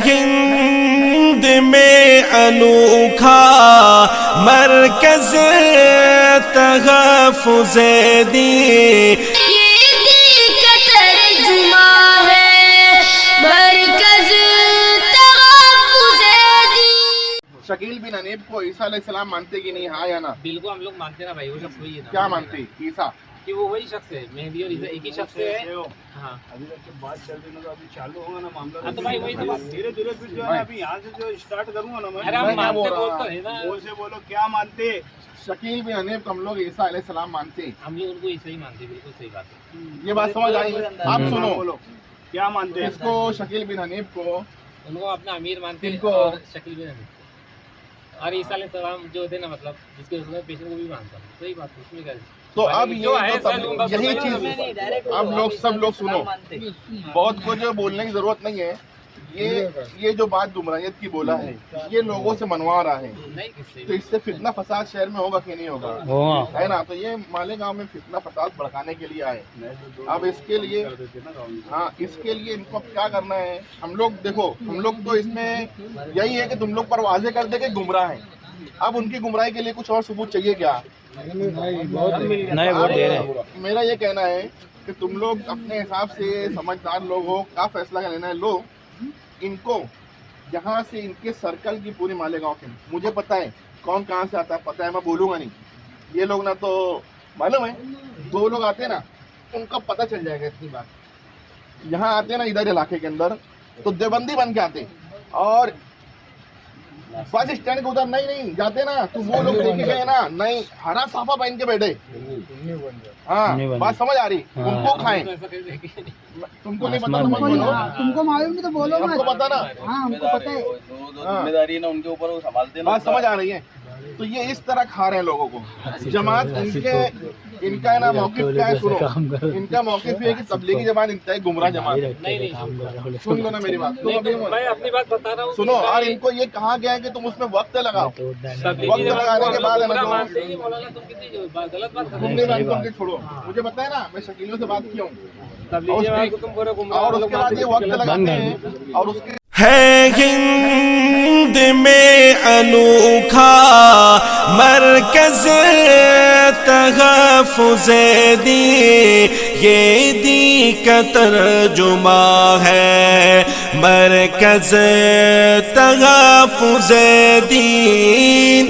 ہند میں انوکھا مرکز تحفظ دین، شکیل بن حنیف کو عیسیٰ علیہ السلام مانتے کہ نہیں، ہاں یا نا؟ بالکل ہم لوگ مانتے نا بھائی، وہ شخص وہی ہے نا۔ کیا مانتے؟ عیسیٰ کہ وہ وہی شخص ہے، مہدی اور عیسیٰ ایک ہی شخص ہے۔ ہاں ابھی تک بات چل رہی نا، تو ابھی چالو ہوگا نا معاملہ، ہاں تو بھائی وہی تو بات، دھیرے دھیرے پھر جو ہے نا، ابھی یہاں سے جو اسٹارٹ کروں گا نا ارے میں، ہم مانتے بولتے ہیں نا، بول سے بولو کیا مانتے؟ شکیل بن حنیف کو ہم لوگ عیسیٰ علیہ السلام مانتے ہیں، ہم لوگ ان کو عیسیٰ ہی مانتے ہیں، بالکل صحیح بات ہے۔ یہ بات سمجھ آئی؟ آپ سنو، بولو کیا مانتے ہیں؟ اس کو شکیل بن حنیف کو ان کو اپنا امیر مانتے ان ہیں کو- اور شکیل بن حنیف، اور عیسیٰ علیہ السلام جو تھے نا، مطلب جس کے اس میں پیشن کو بھی مانتا ہوں، صحیح بات ہے، اس میں کیا ہے؟ تو اب جو ہے یہ تو سر، یہی چیز، اب لوگ سب لوگ سنو، بہت کچھ بولنے کی ضرورت نہیں ہے، یہ جو بات گمراہیت کی بولا ہے، یہ لوگوں سے منوا رہا ہے، نہیں کس سے تو اس سے فتنہ فساد شہر میں ہوگا کہ نہیں ہوگا؟ ہے نا؟ تو یہ مالیگاؤں میں فتنہ فساد بڑھانے کے لیے آئے، اب اس کے لیے ہاں، اس کے لیے ان کو کیا کرنا ہے؟ ہم لوگ دیکھو، ہم لوگ تو اس میں یہی ہے کہ تم لوگ پر واضح کر دے کہ گمراہ ہیں، اب ان کی گمراہی کے لیے کچھ اور ثبوت چاہیے کیا؟ میرا یہ کہنا ہے کہ تم لوگ اپنے حساب سے سمجھدار لوگ ہو، کیا فیصلہ لینا ہے لو، ان کو یہاں سے ان کے سرکل کی پوری مالیگاؤں کے، مجھے پتا ہے کون کہاں سے آتا ہے، پتا ہے، میں بولوں گا نہیں، یہ لوگ نا تو معلوم ہے، دو لوگ آتے ہیں نا، ان کا پتہ چل جائے گا اتنی بات، یہاں آتے ہیں نا ادھر علاقے کے اندر تو دیوبندی بن کے آتے، اور بس اسٹینڈ کے ادھر نہیں جاتے نا، تو وہ لوگ دیکھے گئے نا، نہیں ہرا صافہ پہن کے بیٹھے، ہاں بات سمجھ آ رہی؟ ان کو کھائیں، تم کو نہیں پتا تو مت بولو، تم کو معلوم نہیں تو بولو ہم کو پتا نا، ہاں ہم کو پتا ہے۔ ذمہ داری ہے نا ان کے اوپر، وہ سنبھالتے ہیں نا۔ بات سمجھ آ رہی ہے؟ تو یہ اس طرح کھا رہے ہیں لوگوں کو، جماعت ان کا نا موقف کیا ہے؟ سنو، ان کا موقف یہ ہے کہ تبلیغی جماعت انتہائی گمراہ جماعت ہے، سن لو نا میری بات، میں اپنی بات بتا رہا ہوں، سنو، اور ان کو یہ کہا گیا ہے کہ تم اس میں وقت لگاؤ، وقت لگانے کے بعد ہے نا تو مولانا تم کتنی غلط بات کر تم نہیں مانتے ان کے چھوڑو، مجھے پتا ہے نا، میں شکیلوں سے بات کیا ہوں، اور اس کے بعد یہ وقت لگاتے ہیں، اور اس کے ہے ہند میں انوکھا مرکز تحفظ دین، یہ دین کا ترجمہ ہے مرکز تحفظ دین۔